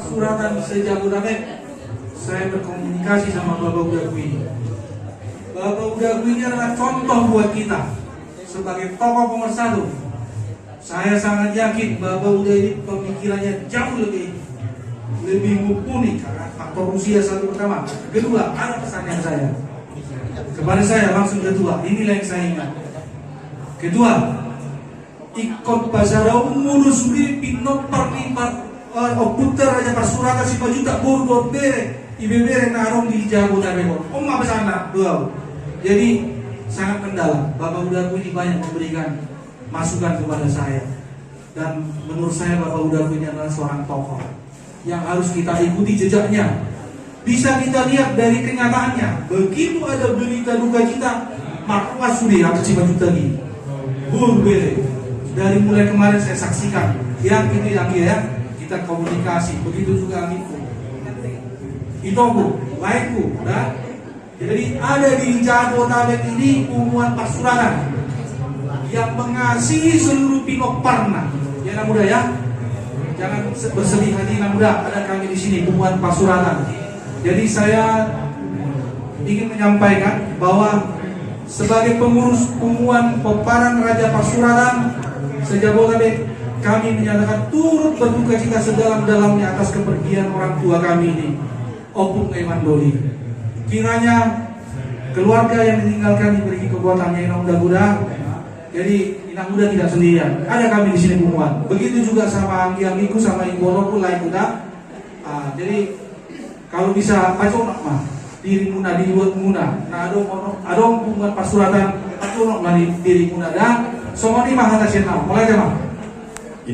Suratan Sejabodetabek, saya berkomunikasi sama Bapak Udagu ini. Bapak Udagu ini adalah contoh buat kita sebagai tokoh pemersatu. Saya sangat yakin Bapak Udagu ini pemikirannya jauh lebih mumpuni karena faktor usia satu pertama. Kedua, ada pesan yang saya kepada saya langsung kedua. Inilah yang saya ingat. Kedua, ikut Basarau ngurus pinot perlipat putar aja Pasurata si pajuta bordo bere ibebere narong di Jabodetabek. Omma besana dua. Jadi sangat mendalam. Bapak Udagu ini banyak memberikan masukan kepada saya. Dan menurut saya Bapak Udagu ini adalah seorang tokoh yang harus kita ikuti jejaknya. Bisa kita lihat dari kenyataannya. Begitu ada berita duka cita, maka sudah si pajuta lagi. Berbeda. Dari mulai kemarin saya saksikan yang itu yang ya. Kita komunikasi, begitu juga amiku, itoku, laiku, dan jadi ada di Jabodetabek ini umuan Pasuratan yang mengasihi seluruh pinok parna. Ya nak muda ya, jangan bersedih hati nak muda. Ada kami di sini umuan Pasuratan. Jadi saya ingin menyampaikan bahwa sebagai pengurus umuan Peparang Raja Pasuratan Sejabodetabek, kami menyatakan turut berduka cita sedalam-dalamnya atas kepergian orang tua kami ini, Opung Eman Doli. Kiranya keluarga yang ditinggalkan diberi kekuatannya yang mudah-mudahan. Jadi Inang Muda tidak sendirian. Ada kami di sini pengumuman. Begitu juga sama anggi-anggiku sama Ibu lain muda. Jadi kalau bisa paconok mah diri muna di luar muna. Nah adong pengumuman Pasuratan paconok mah diri muna dan semua ini mah hata senang. Mulai mah.